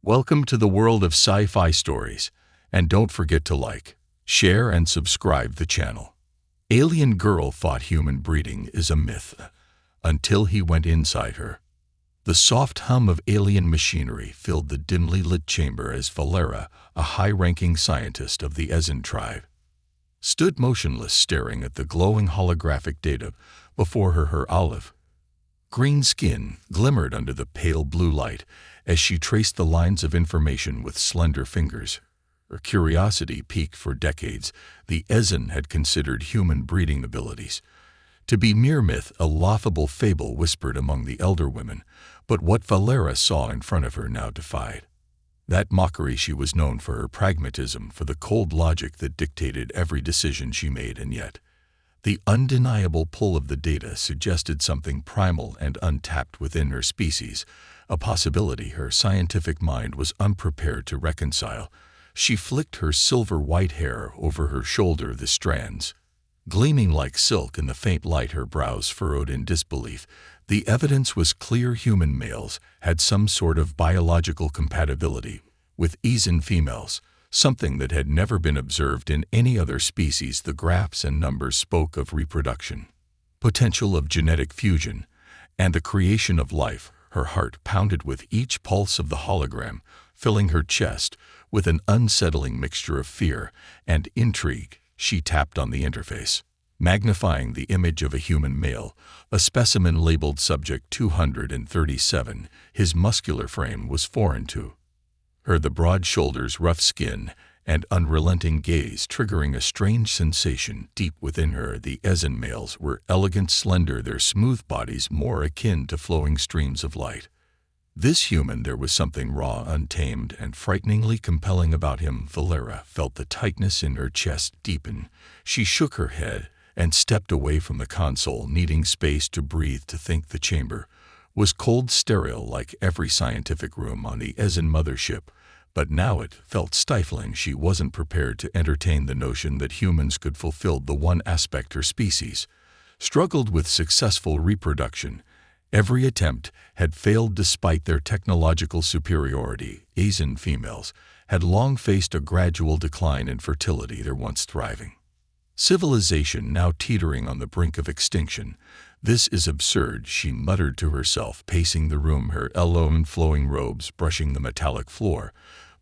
Welcome to the world of sci-fi stories, and don't forget to like, share, and subscribe the channel. Alien girl thought human breeding is a myth, until he went inside her. The soft hum of alien machinery filled the dimly lit chamber as Valera, a high-ranking scientist of the Ezen tribe, stood motionless staring at the glowing holographic data before her. Her olive green skin glimmered under the pale blue light as she traced the lines of information with slender fingers. Her curiosity piqued. For decades, the Ezen had considered human breeding abilities to be mere myth, a laughable fable whispered among the elder women, but what Valera saw in front of her now defied that mockery. She was known for her pragmatism, for the cold logic that dictated every decision she made, and yet the undeniable pull of the data suggested something primal and untapped within her species, a possibility her scientific mind was unprepared to reconcile. She flicked her silver-white hair over her shoulder, the strands gleaming like silk in the faint light. Her brows furrowed in disbelief. The evidence was clear: human males had some sort of biological compatibility with Ezen females, something that had never been observed in any other species. The graphs and numbers spoke of reproduction, potential of genetic fusion, and the creation of life. Her heart pounded with each pulse of the hologram, filling her chest with an unsettling mixture of fear and intrigue. She tapped on the interface, magnifying the image of a human male, a specimen labeled Subject 237. His muscular frame was foreign to her, the broad shoulders, rough skin, and unrelenting gaze triggering a strange sensation deep within her. The Ezen males were elegant, slender, their smooth bodies more akin to flowing streams of light. This human, there was something raw, untamed, and frighteningly compelling about him. Valera felt the tightness in her chest deepen. She shook her head and stepped away from the console, needing space to breathe, to think. The chamber was cold, sterile, like every scientific room on the Ezen mothership, but now it felt stifling. She wasn't prepared to entertain the notion that humans could fulfill the one aspect her species struggled with: successful reproduction. Every attempt had failed despite their technological superiority. Ezen females had long faced a gradual decline in fertility, their once thriving civilization now teetering on the brink of extinction. "This is absurd," she muttered to herself, pacing the room, her elongated flowing robes brushing the metallic floor.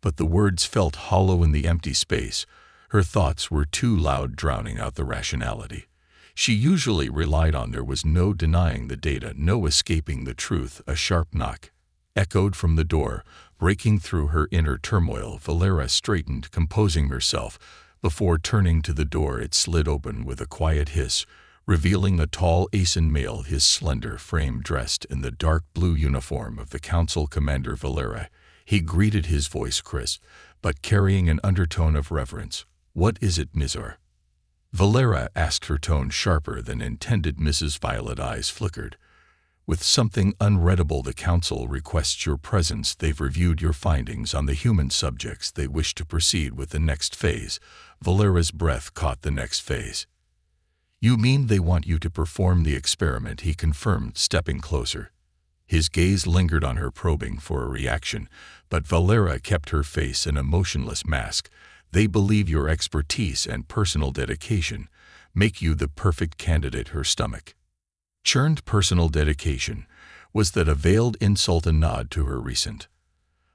But the words felt hollow in the empty space. Her thoughts were too loud, drowning out the rationality she usually relied on. There was no denying the data, no escaping the truth. A sharp knock echoed from the door, breaking through her inner turmoil. Valera straightened, composing herself. Before turning to the door, it slid open with a quiet hiss, revealing a tall Ezen male, his slender frame dressed in the dark blue uniform of the Council Commander Valera. He greeted, his voice crisp, but carrying an undertone of reverence. "What is it, Mizar?" Valera asked, her tone sharper than intended. Mrs. Violet eyes flickered with something unreadable. "The Council requests your presence. They've reviewed your findings on the human subjects. They wish to proceed with the next phase." Valera's breath caught. "The next phase? You mean they want you to perform the experiment?" he confirmed, stepping closer. His gaze lingered on her, probing for a reaction, but Valera kept her face in a motionless mask. "They believe your expertise and personal dedication make you the perfect candidate." Her stomach churned. Personal dedication? Was that a veiled insult, a nod to her recent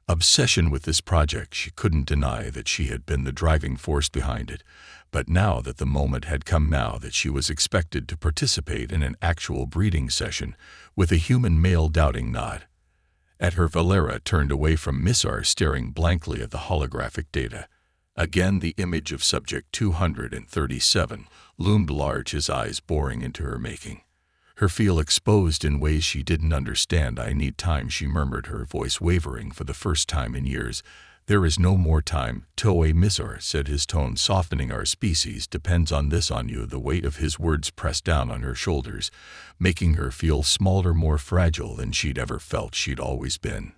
obsession with this project? She couldn't deny that she had been the driving force behind it, but now that the moment had come, now that she was expected to participate in an actual breeding session with a human male, doubting nod at her, Valera turned away from Mizar, staring blankly at the holographic data. Again, the image of Subject 237 loomed large, his eyes boring into her, making her feel exposed in ways she didn't understand. "I need time," she murmured, her voice wavering for the first time in years. "There is no more time." "Toei Mizar," said his tone softening, "our species depends on this, on you." The weight of his words pressed down on her shoulders, making her feel smaller, more fragile than she'd ever felt. She'd always been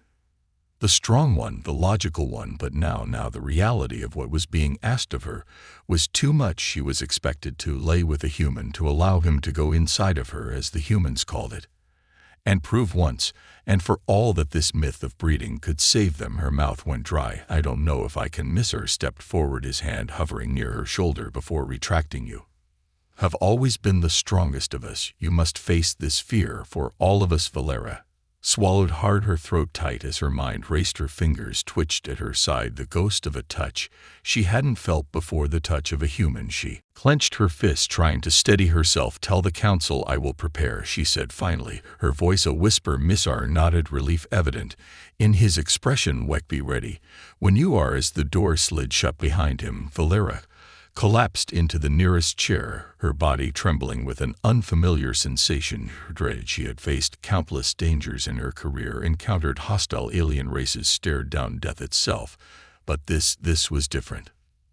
the strong one, the logical one, but now the reality of what was being asked of her was too much. She was expected to lay with a human, to allow him to go inside of her, as the humans called it, and prove once and for all that this myth of breeding could save them. Her mouth went dry. I don't know if I can miss her. Stepped forward, his hand hovering near her shoulder before retracting. You have always been the strongest of us. You must face this fear for all of us. Valera swallowed hard, her throat tight as her mind raced. Her fingers twitched at her side, the ghost of a touch she hadn't felt before, the touch of a human. She clenched her fist, trying to steady herself. Tell the council I will prepare, she said finally, her voice a whisper. Miss R nodded, relief evident in his expression. Be ready when you are. As the door slid shut behind him, Valera collapsed into the nearest chair, her body trembling with an unfamiliar sensation. Dread. She had faced countless dangers in her career, encountered hostile alien races, stared down death itself. But this was different.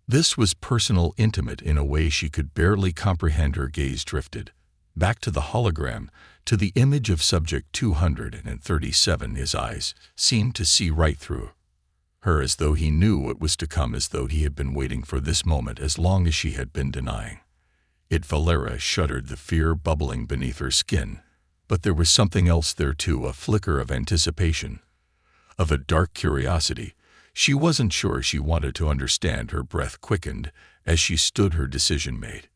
This was personal, intimate in a way she could barely comprehend. Her gaze drifted back to the hologram, to the image of Subject 237. His eyes seemed to see right through her, as though he knew what was to come, as though he had been waiting for this moment as long as she had been denying it. Valera shuddered, the fear bubbling beneath her skin. But there was something else there too, a flicker of anticipation, of a dark curiosity. She wasn't sure she wanted to understand. Her breath quickened as she stood, her decision made.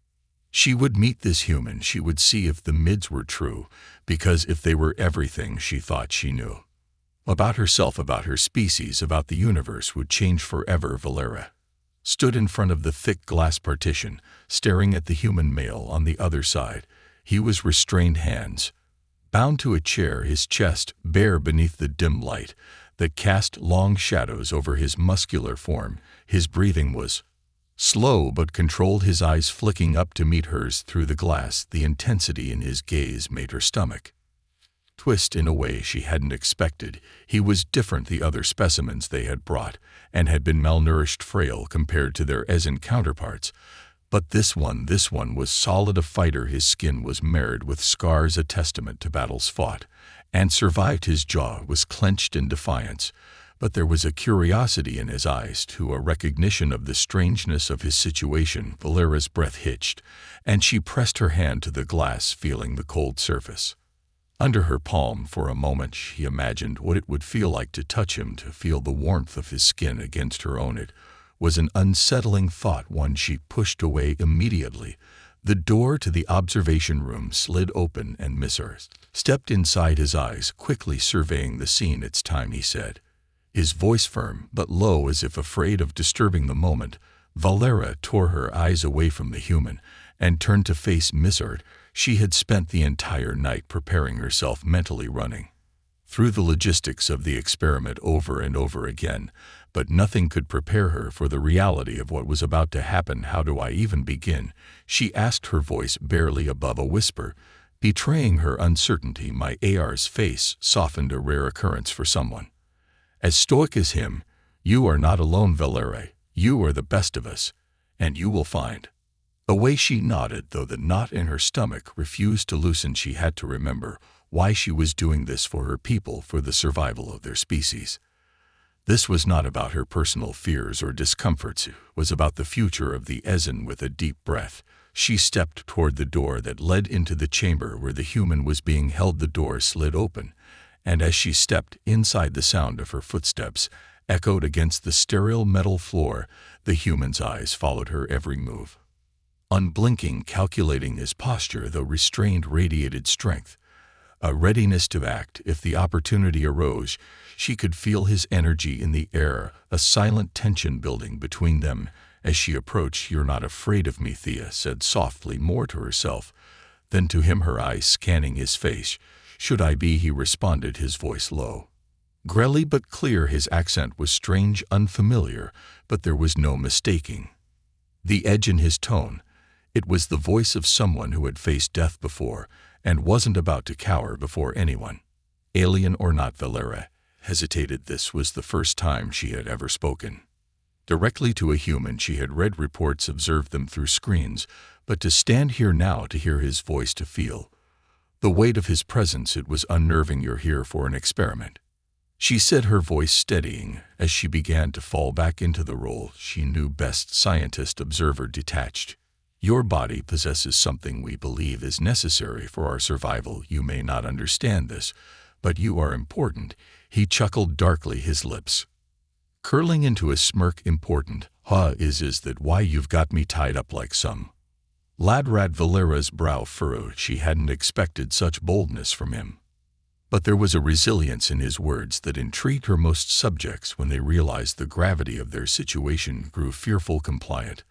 She would meet this human. She would see if the mids were true, because if they were everything she thought she knew about herself, about her species, about the universe, would change forever. Valera stood in front of the thick glass partition, staring at the human male on the other side. He was restrained, hands bound to a chair, his chest bare beneath the dim light that cast long shadows over his muscular form. His breathing was slow but controlled, his eyes flicking up to meet hers through the glass. The intensity in his gaze made her stomach twist in a way she hadn't expected. He was different. The other specimens they had brought and had been malnourished, frail compared to their Ezen counterparts. But this one was solid, a fighter. His skin was marred with scars, a testament to battles fought and survived. His jaw was clenched in defiance, but there was a curiosity in his eyes too, a recognition of the strangeness of his situation. Valera's breath hitched, and she pressed her hand to the glass, feeling the cold surface under her palm. For a moment she imagined what it would feel like to touch him, to feel the warmth of his skin against her own. It was an unsettling thought, one she pushed away immediately. The door to the observation room slid open and Miss Earth stepped inside, his eyes quickly surveying the scene. It's time, he said, his voice firm but low, as if afraid of disturbing the moment. Valera tore her eyes away from the human and turned to face Miss Earth. She had spent the entire night preparing herself, mentally running through the logistics of the experiment over and over again, but nothing could prepare her for the reality of what was about to happen. How do I even begin? She asked, her voice barely above a whisper, betraying her uncertainty. My AR's face softened, a rare occurrence for someone as stoic as him. You are not alone, Valera. You are the best of us, and you will find a way. She nodded, though the knot in her stomach refused to loosen. She had to remember why she was doing this, for her people, for the survival of their species. This was not about her personal fears or discomforts. It was about the future of the Ezen. With a deep breath, she stepped toward the door that led into the chamber where the human was being held. The door slid open, and as she stepped inside, the sound of her footsteps echoed against the sterile metal floor. The human's eyes followed her every move, unblinking, calculating. His posture, though restrained, radiated strength, a readiness to act if the opportunity arose. She could feel his energy in the air, a silent tension building between them as she approached. You're not afraid of me, Thea said softly, more to herself than to him, her eyes scanning his face. Should I be? He responded, his voice low, grelly but clear. His accent was strange, unfamiliar, but there was no mistaking the edge in his tone. It was the voice of someone who had faced death before and wasn't about to cower before anyone. Alien or not, Valera hesitated. This was the first time she had ever spoken directly to a human. She had read reports, observed them through screens, but to stand here now, to hear his voice, to feel the weight of his presence, it was unnerving. You're here for an experiment, she said, her voice steadying as she began to fall back into the role she knew best, scientist, observer, detached. Your body possesses something we believe is necessary for our survival. You may not understand this, but you are important." He chuckled darkly, his lips curling into a smirk. "Important? Huh, is that why you've got me tied up like some lad rat?" Valera's brow furrowed. She hadn't expected such boldness from him. But there was a resilience in his words that intrigued her. Most subjects, when they realized the gravity of their situation, grew fearful, compliant.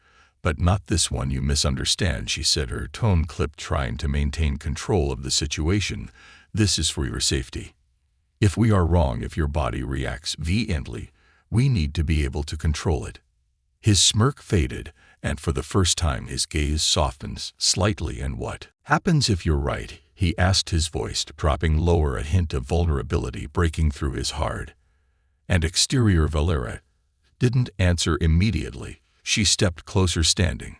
"But not this one. You misunderstand," she said, her tone clipped, trying to maintain control of the situation. "This is for your safety. If we are wrong, if your body reacts vehemently, we need to be able to control it." His smirk faded, and for the first time his gaze softened slightly. "And what happens if you're right?" he asked, his voice dropping lower, a hint of vulnerability breaking through his hard and exterior. Valera didn't answer immediately. She stepped closer, standing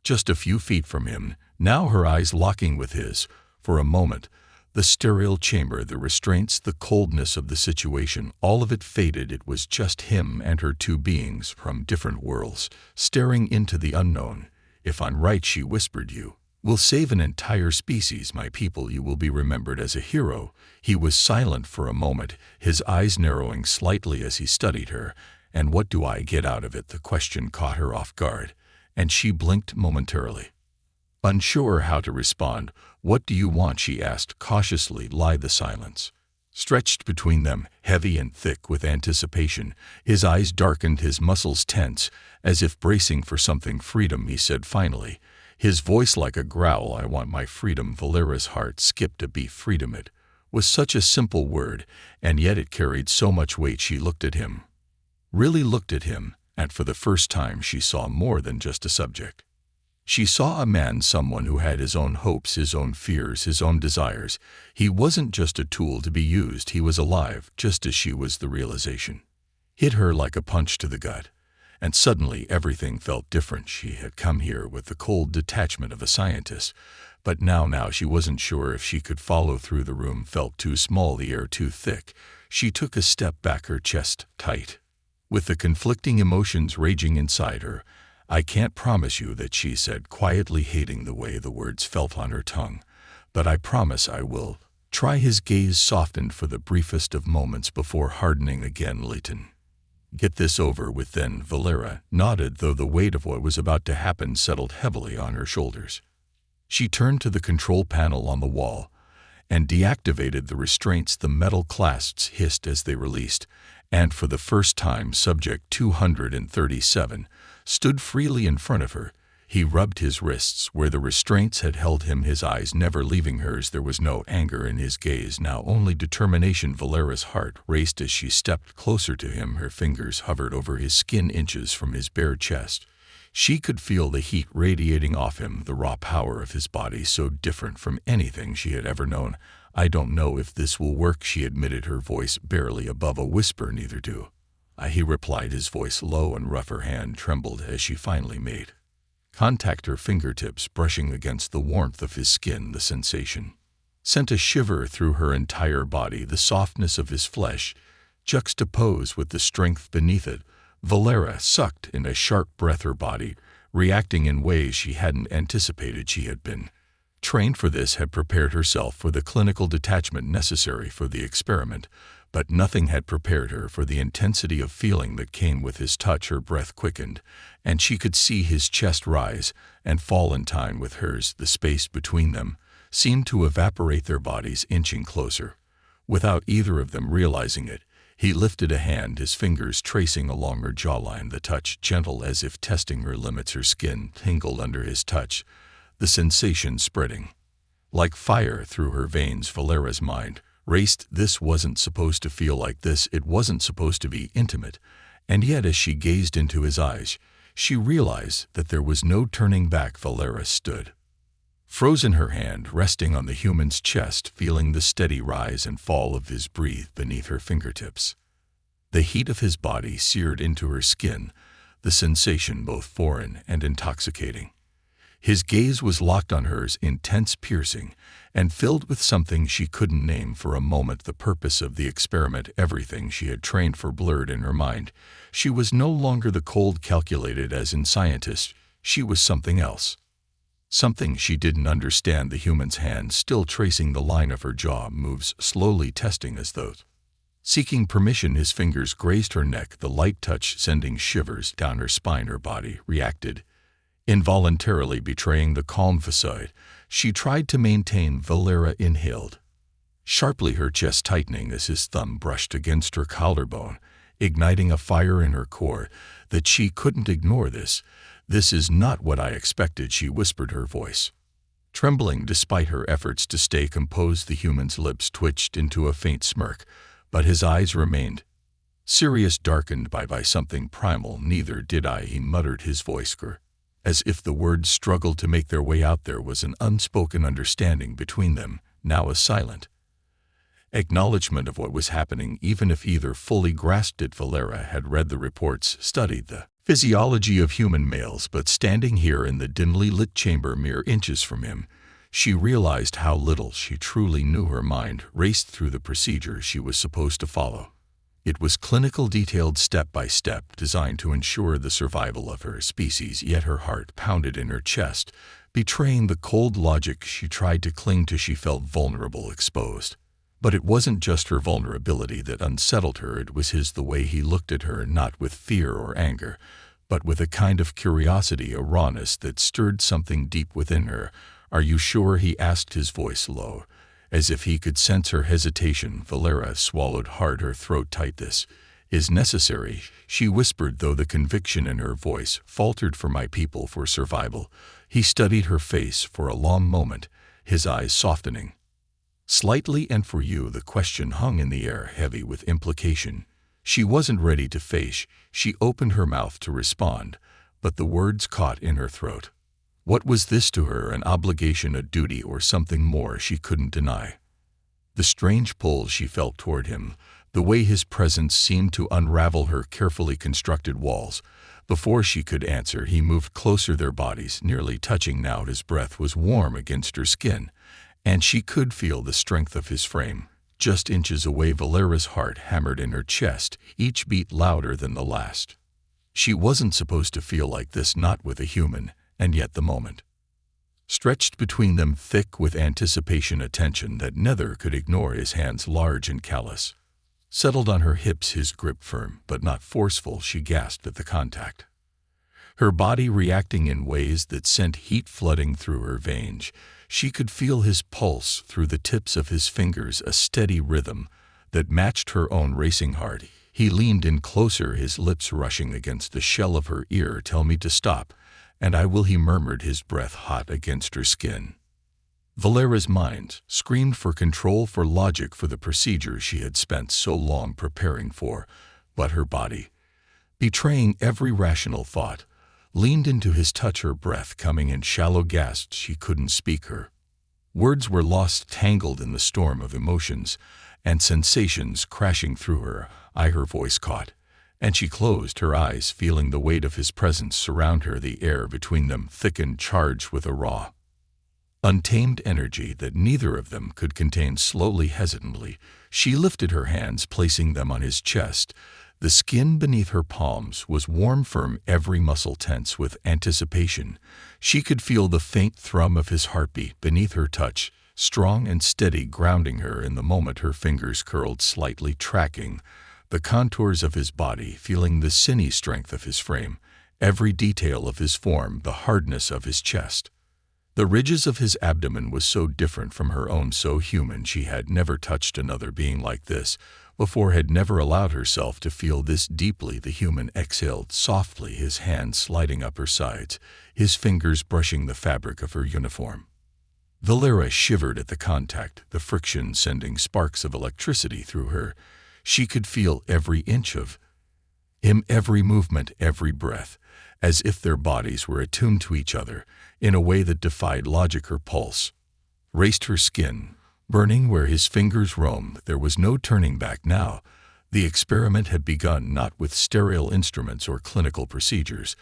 just a few feet from him, now her eyes locking with his. For a moment, the sterile chamber, the restraints, the coldness of the situation, all of it faded. It was just him and her, two beings from different worlds, staring into the unknown. "If I'm right," she whispered, "you will save an entire species, my people. You will be remembered as a hero." He was silent for a moment, his eyes narrowing slightly as he studied her. "And what do I get out of it?" The question caught her off guard, and she blinked momentarily, unsure how to respond. "What do you want?" she asked cautiously. Lie. The silence stretched between them, heavy and thick with anticipation. His eyes darkened, his muscles tense, as if bracing for something. "Freedom," he said finally, his voice like a growl. "I want my freedom." Valera's heart skipped a beat. Freedom. It was such a simple word, and yet it carried so much weight. She looked at him, really looked at him, and for the first time she saw more than just a subject. She saw a man, someone who had his own hopes, his own fears, his own desires. He wasn't just a tool to be used, he was alive, just as she was. The realization hit her like a punch to the gut, and suddenly everything felt different. She had come here with the cold detachment of a scientist, but now she wasn't sure if she could follow through. The room felt too small, the air too thick. She took a step back, her chest tight, with the conflicting emotions raging inside her. "I can't promise you that," she said quietly, hating the way the words felt on her tongue, "but I promise I will try." His gaze softened for the briefest of moments before hardening again. "Leighton, get this over with then." Valera nodded, though the weight of what was about to happen settled heavily on her shoulders. She turned to the control panel on the wall and deactivated the restraints. The metal clasps hissed as they released, and for the first time Subject 237 stood freely in front of her. He rubbed his wrists where the restraints had held him, his eyes never leaving hers. There was no anger in his gaze, now only determination. Valera's heart raced as she stepped closer to him. Her fingers hovered over his skin, inches from his bare chest. She could feel the heat radiating off him, the raw power of his body, so different from anything she had ever known. "I don't know if this will work," she admitted, her voice barely above a whisper. "Neither do I," he replied, his voice low and rough. Her hand trembled as she finally made contact, her fingertips brushing against the warmth of his skin. The sensation sent a shiver through her entire body, the softness of his flesh juxtaposed with the strength beneath it. Valera sucked in a sharp breath, her body reacting in ways she hadn't anticipated. She had been trained for this, had prepared herself for the clinical detachment necessary for the experiment, but nothing had prepared her for the intensity of feeling that came with his touch. Her breath quickened, and she could see his chest rise and fall in time with hers. The space between them seemed to evaporate, their bodies inching closer. Without either of them realizing it, he lifted a hand, his fingers tracing along her jawline, the touch gentle as if testing her limits. Her skin tingled under his touch, the sensation spreading like fire through her veins. Valera's mind raced. This wasn't supposed to feel like this. It wasn't supposed to be intimate. And yet, as she gazed into his eyes, she realized that there was no turning back. Valera stood frozen, her hand resting on the human's chest, feeling the steady rise and fall of his breath beneath her fingertips. The heat of his body seared into her skin, the sensation both foreign and intoxicating. His gaze was locked on hers, intense, piercing, and filled with something she couldn't name. For a moment, the purpose of the experiment, everything she had trained for, blurred in her mind. She was no longer the cold, calculated as in scientist. She was something else. Something she didn't understand. The human's hand, still tracing the line of her jaw, moves slowly, testing as though seeking permission. His fingers grazed her neck, the light touch sending shivers down her spine. Her body reacted, involuntarily betraying the calm facade she tried to maintain. Valera inhaled sharply, her chest tightening as his thumb brushed against her collarbone, igniting a fire in her core that she couldn't ignore. This is not what I expected, she whispered, her voice trembling despite her efforts to stay composed. The human's lips twitched into a faint smirk, but his eyes remained serious, darkened by something primal. Neither did I, he muttered, his voice as if the words struggled to make their way out. There was an unspoken understanding between them, now a silent acknowledgement of what was happening, even if either fully grasped it. Valera had read the reports, studied the physiology of human males, but standing here in the dimly lit chamber mere inches from him, she realized how little she truly knew. Her mind raced through the procedure she was supposed to follow. It was clinical, detailed, step by step, designed to ensure the survival of her species, yet her heart pounded in her chest, betraying the cold logic she tried to cling to. She felt vulnerable, exposed. But it wasn't just her vulnerability that unsettled her, it was the way he looked at her, not with fear or anger, but with a kind of curiosity, a rawness that stirred something deep within her. Are you sure? He asked, his voice low, as if he could sense her hesitation. Valera swallowed hard, her throat tight. This is necessary, she whispered, though the conviction in her voice faltered. For my people, for survival. He studied her face for a long moment, his eyes softening slightly. And for you? The question hung in the air, heavy with implication she wasn't ready to face. She opened her mouth to respond, but the words caught in her throat. What was this to her? An obligation, a duty, or something more she couldn't deny? The strange pull she felt toward him, the way his presence seemed to unravel her carefully constructed walls. Before she could answer, he moved closer, their bodies nearly touching now. His breath was warm against her skin, and she could feel the strength of his frame. Just inches away, Valera's heart hammered in her chest, each beat louder than the last. She wasn't supposed to feel like this, not with a human, and yet the moment stretched between them, thick with anticipation, a tension that neither could ignore. His hands, large and callous, settled on her hips, his grip firm but not forceful. She gasped at the contact, her body reacting in ways that sent heat flooding through her veins. She could feel his pulse through the tips of his fingers, a steady rhythm that matched her own racing heart. He leaned in closer, his lips rushing against the shell of her ear. Tell me to stop, and I will, he murmured, his breath hot against her skin. Valera's mind screamed for control, for logic, for the procedure she had spent so long preparing for, but her body, betraying every rational thought, leaned into his touch, her breath coming in shallow gasps. She couldn't speak. Her words were lost, tangled in the storm of emotions and sensations crashing through her. Her voice caught, and she closed her eyes, feeling the weight of his presence surround her. The air between them thickened, charged with a raw, untamed energy that neither of them could contain. Slowly, hesitantly, she lifted her hands, placing them on his chest. The skin beneath her palms was warm, firm, every muscle tense with anticipation. She could feel the faint thrum of his heartbeat beneath her touch, strong and steady, grounding her in the moment. Her fingers curled slightly, tracking the contours of his body, feeling the sinewy strength of his frame, every detail of his form, the hardness of his chest. The ridges of his abdomen was so different from her own, so human. She had never touched another being like this before, had never allowed herself to feel this deeply. The human exhaled softly, his hands sliding up her sides, his fingers brushing the fabric of her uniform. Valera shivered at the contact, the friction sending sparks of electricity through her. She could feel every inch of him, every movement, every breath, as if their bodies were attuned to each other in a way that defied logic. Her pulse raced, her skin burning where his fingers roamed. There was no turning back now. The experiment had begun, not with sterile instruments or clinical procedures,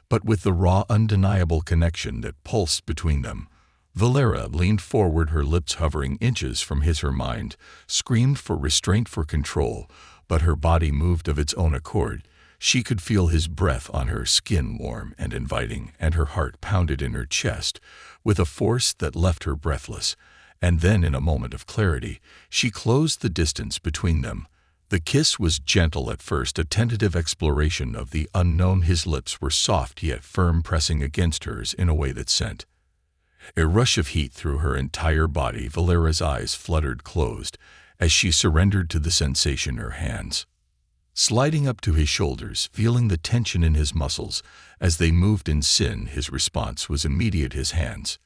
but with the raw, undeniable connection that pulsed between them. Valera leaned forward, her lips hovering inches from his. Her mind screamed for restraint, for control, but her body moved of its own accord. She could feel his breath on her skin, warm and inviting, and her heart pounded in her chest with a force that left her breathless. And then, in a moment of clarity, she closed the distance between them. The kiss was gentle at first, a tentative exploration of the unknown. His lips were soft yet firm, pressing against hers in a way that sent a rush of heat through her entire body. Valera's eyes fluttered closed as she surrendered to the sensation, her hands sliding up to his shoulders, feeling the tension in his muscles as they moved in sync. His response was immediate, his hands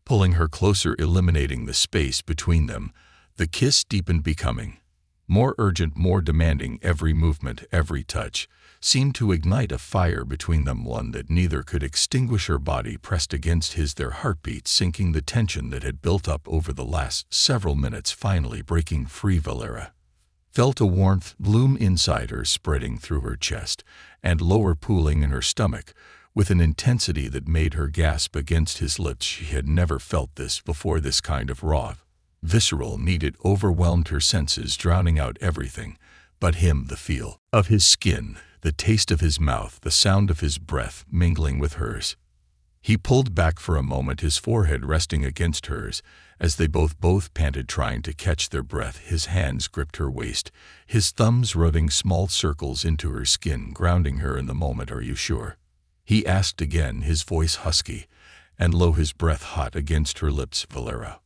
pulling her closer, eliminating the space between them. The kiss deepened, becoming more urgent, more demanding. Every movement, every touch seemed to ignite a fire between them, one that neither could extinguish. Her body pressed against his, their heartbeats sinking, the tension that had built up over the last several minutes finally breaking free. Valera felt a warmth bloom inside her, spreading through her chest and lower, pooling in her stomach with an intensity that made her gasp against his lips. She had never felt this before. This kind of raw, visceral need, it overwhelmed her senses, drowning out everything but him. The feel of his skin, the taste of his mouth, the sound of his breath mingling with hers. He pulled back for a moment, his forehead resting against hers as they both panted, trying to catch their breath. His hands gripped her waist, his thumbs rubbing small circles into her skin, grounding her in the moment. "Are you sure?" he asked again, his voice husky and low, his breath hot against her lips. Valera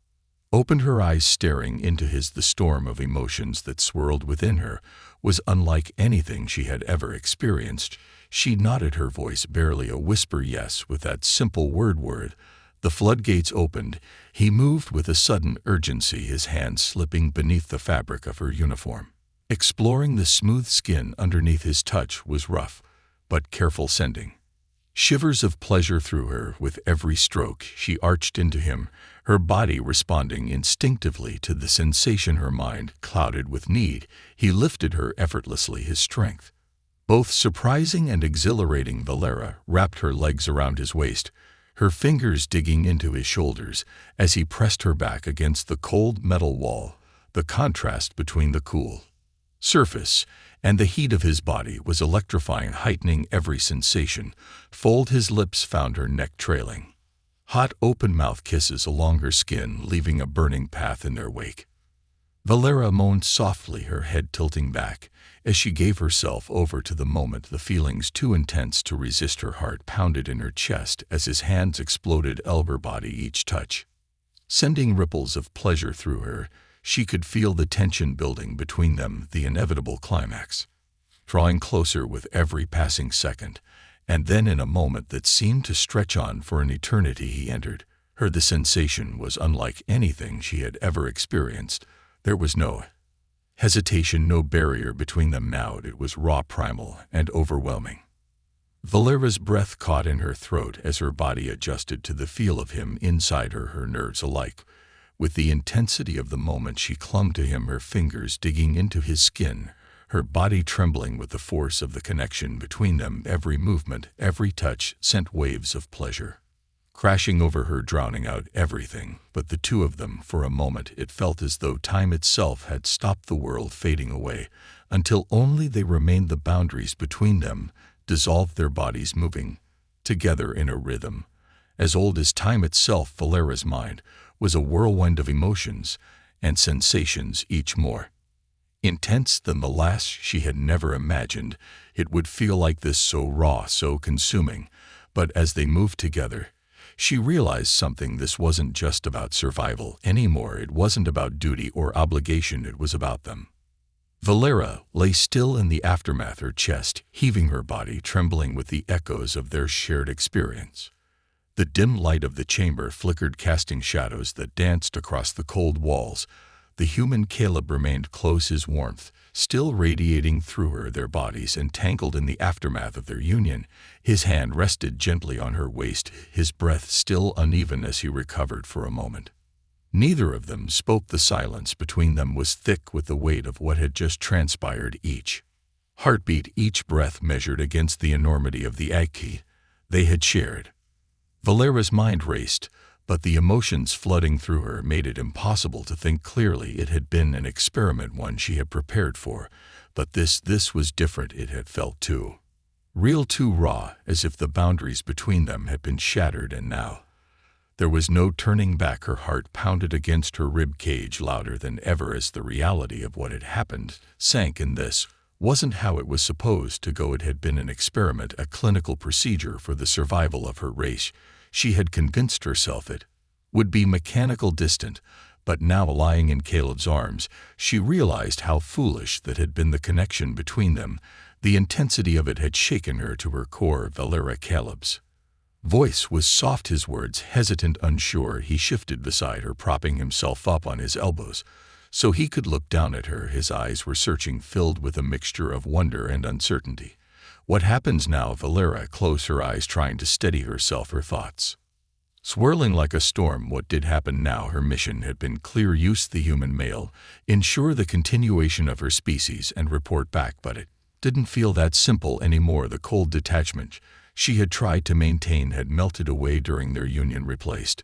opened her eyes, staring into his. The storm of emotions that swirled within her was unlike anything she had ever experienced. She nodded, her voice barely a whisper. Yes, with that simple word. The floodgates opened. He moved with a sudden urgency, his hands slipping beneath the fabric of her uniform, exploring the smooth skin underneath. His touch was rough but careful, sending shivers of pleasure through her. With every stroke, she arched into him, her body responding instinctively to the sensation, her mind clouded with need. He lifted her effortlessly, his strength both surprising and exhilarating. Valera wrapped her legs around his waist, her fingers digging into his shoulders as he pressed her back against the cold metal wall. The contrast between the cool surface and the heat of his body was electrifying, heightening every sensation. His lips found her neck, trailing hot open-mouth kisses along her skin, leaving a burning path in their wake. Valera moaned softly, her head tilting back as she gave herself over to the moment. The feelings too intense to resist, her heart pounded in her chest as his hands exploded her body, each touch sending ripples of pleasure through her. She could feel the tension building between them, the inevitable climax drawing closer with every passing second. And then, in a moment that seemed to stretch on for an eternity, he entered her. The sensation was unlike anything she had ever experienced. There was no hesitation, no barrier between them now. It was raw, primal, and overwhelming. Valera's breath caught in her throat as her body adjusted to the feel of him inside her, her nerves alike. With the intensity of the moment, she clung to him, her fingers digging into his skin, her body trembling with the force of the connection between them. Every movement, every touch sent waves of pleasure crashing over her, drowning out everything but the two of them. For a moment, it felt as though time itself had stopped, the world fading away, until only they remained. The boundaries between them dissolved, their bodies moving together in a rhythm as old as time itself. Valera's mind was a whirlwind of emotions and sensations, each more intense than the last. She had never imagined it would feel like this, so raw, so consuming. But as they moved together, she realized something. This wasn't just about survival anymore. It wasn't about duty or obligation. It was about them. Valera lay still in the aftermath, her chest heaving, her body trembling with the echoes of their shared experience. The dim light of the chamber flickered, casting shadows that danced across the cold walls. The human Caleb remained close, his warmth still radiating through her, their bodies entangled in the aftermath of their union. His hand rested gently on her waist, his breath still uneven as he recovered for a moment. Neither of them spoke. The silence between them was thick with the weight of what had just transpired. Each heartbeat, each breath measured against the enormity of the ache they had shared. Valera's mind raced, but the emotions flooding through her made it impossible to think clearly. It had been an experiment, one she had prepared for, but this was different. It had felt too real too raw, as if the boundaries between them had been shattered, and now there was no turning back. Her heart pounded against her rib cage louder than ever as the reality of what had happened sank in. This wasn't how it was supposed to go. It had been an experiment, a clinical procedure for the survival of her race. She had convinced herself it would be mechanical, distant, but now lying in Caleb's arms, she realized how foolish that had been. The connection between them, the intensity of it had shaken her to her core. Valera. Caleb's voice was soft, his words hesitant, unsure. He shifted beside her, propping himself up on his elbows so he could look down at her. His eyes were searching, filled with a mixture of wonder and uncertainty. What happens now? Valera closed her eyes, trying to steady herself, her thoughts swirling like a storm. What did happen now? Her mission had been clear: use the human male, ensure the continuation of her species, and report back. But it didn't feel that simple anymore. The cold detachment she had tried to maintain had melted away during their union, replaced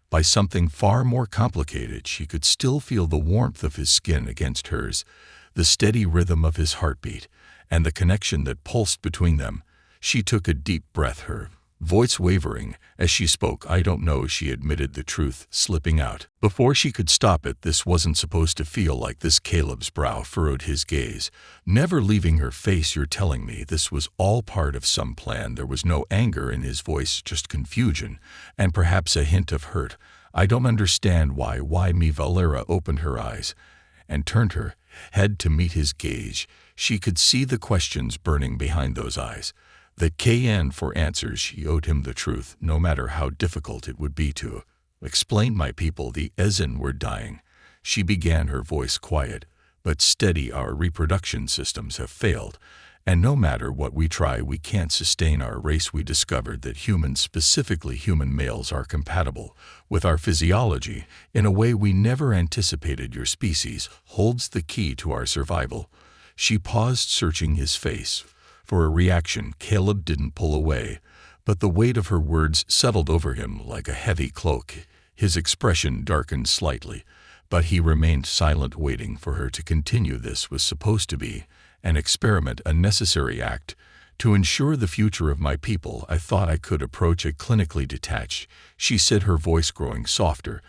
by something far more complicated. She could still feel the warmth of his skin against hers, the steady rhythm of his heartbeat, and the connection that pulsed between them. She took a deep breath, her voice wavering as she spoke. I don't know, she admitted, the truth slipping out before she could stop it. This wasn't supposed to feel like this. Caleb's brow furrowed, his gaze never leaving her face. You're telling me this was all part of some plan? There was no anger in his voice, just confusion and perhaps a hint of hurt. I don't understand. Why me? Valera opened her eyes and turned her head to meet his gaze. She could see the questions burning behind those eyes. The KN for answers. She owed him the truth, no matter how difficult it would be to explain. My people, the Ezen, were dying. She began, her voice quiet but steady. Our reproduction systems have failed, and no matter what we try, we can't sustain our race. We discovered that humans, specifically human males, are compatible with our physiology in a way we never anticipated. Your species holds the key to our survival. She paused, searching his face for a reaction. Caleb didn't pull away, but the weight of her words settled over him like a heavy cloak. His expression darkened slightly, but he remained silent, waiting for her to continue. This was supposed to be an experiment, a necessary act to ensure the future of my people. I thought I could approach it clinically detached, she said, her voice growing softer.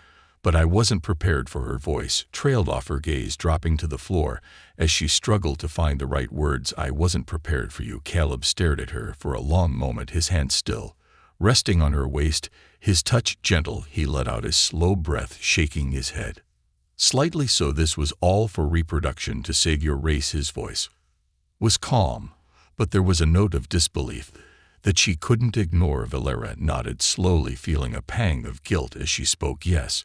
But I wasn't prepared for. Her voice trailed off, her gaze dropping to the floor as she struggled to find the right words. I wasn't prepared for you. Caleb stared at her for a long moment, his hand still resting on her waist, his touch gentle. He let out a slow breath, shaking his head slightly. So this was all for reproduction, to save your race? His voice was calm, but there was a note of disbelief that she couldn't ignore. Valera nodded slowly, feeling a pang of guilt as she spoke. Yes,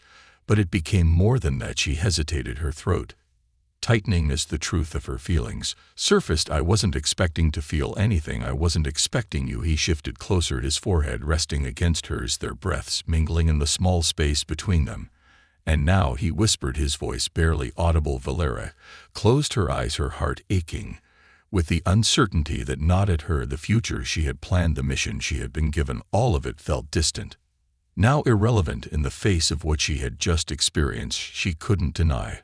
but it became more than that. She hesitated, her throat tightening as the truth of her feelings surfaced. I wasn't expecting to feel anything. I wasn't expecting you. He shifted closer, his forehead resting against hers, their breaths mingling in the small space between them. And now he whispered, his voice barely audible. Valera closed her eyes, her heart aching with the uncertainty that gnawed at her. The future she had planned, the mission she had been given, all of it felt distant, now irrelevant in the face of what she had just experienced. She couldn't deny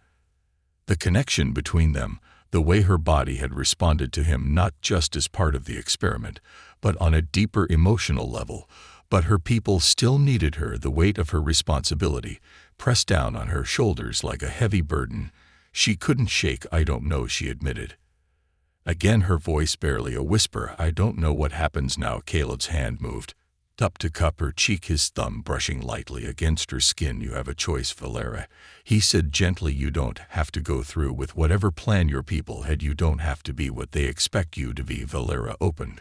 the connection between them, the way her body had responded to him, not just as part of the experiment, but on a deeper emotional level. But her people still needed her. The weight of her responsibility pressed down on her shoulders like a heavy burden she couldn't shake. I don't know, she admitted, again, her voice barely a whisper. I don't know what happens now. Caleb's hand moved up to cup her cheek, his thumb brushing lightly against her skin. You have a choice, Valera, he said gently. You don't have to go through with whatever plan your people had. You don't have to be what they expect you to be. Valera opened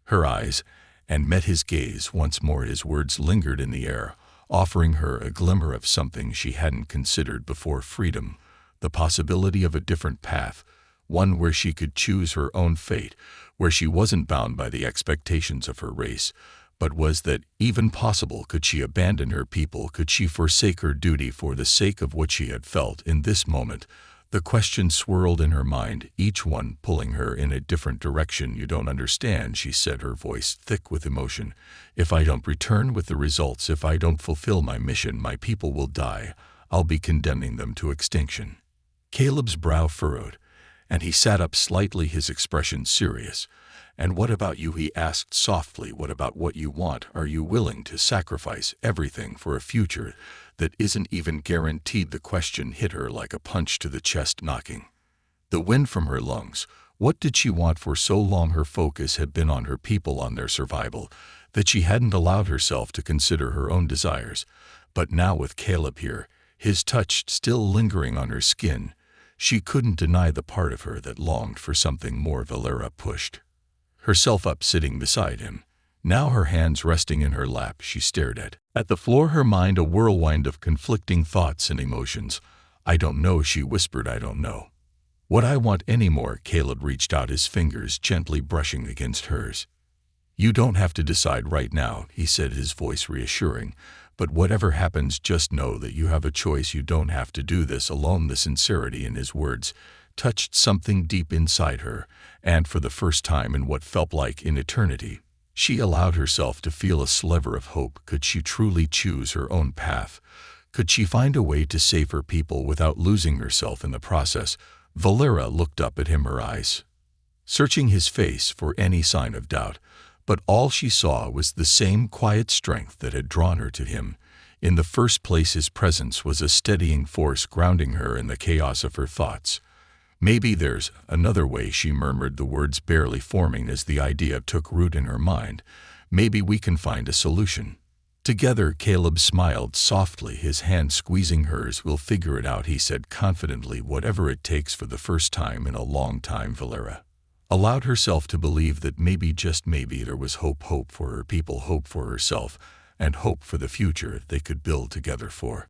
her eyes and met his gaze once more. His words lingered in the air, offering her a glimmer of something she hadn't considered before: freedom, the possibility of a different path, one where she could choose her own fate, where she wasn't bound by the expectations of her race. But was that even possible? Could she abandon her people? Could she forsake her duty for the sake of what she had felt in this moment? The questions swirled in her mind, each one pulling her in a different direction. You don't understand, she said, her voice thick with emotion. If I don't return with the results, if I don't fulfill my mission, my people will die. I'll be condemning them to extinction. Caleb's brow furrowed, and he sat up slightly, his expression serious. "And what about you?" he asked softly. "What about what you want? Are you willing to sacrifice everything for a future that isn't even guaranteed?" The question hit her like a punch to the chest, knocking the wind from her lungs. What did she want? For so long her focus had been on her people, on their survival, that she hadn't allowed herself to consider her own desires. But now, with Caleb here, his touch still lingering on her skin, she couldn't deny the part of her that longed for something more. Valera pushed herself up, sitting beside him. Now, her hands resting in her lap, she stared at the floor, her mind a whirlwind of conflicting thoughts and emotions. "I don't know," she whispered. "I don't know what I want anymore." Caleb reached out, his fingers gently brushing against hers. "You don't have to decide right now," he said, his voice reassuring. "But whatever happens, just know that you have a choice. You don't have to do this alone." The sincerity in his words touched something deep inside her, and for the first time in what felt like an eternity, she allowed herself to feel a sliver of hope. Could she truly choose her own path? Could she find a way to save her people without losing herself in the process? Valera looked up at him, her eyes searching his face for any sign of doubt, but all she saw was the same quiet strength that had drawn her to him. In the first place, his presence was a steadying force, grounding her in the chaos of her thoughts. "Maybe there's another way," she murmured, the words barely forming as the idea took root in her mind. "Maybe we can find a solution together." Caleb smiled softly, his hand squeezing hers. "We'll figure it out," he said confidently. "Whatever it takes." For the first time in a long time, Valera allowed herself to believe that maybe, just maybe, there was hope. Hope for her people, hope for herself, and hope for the future they could build together for.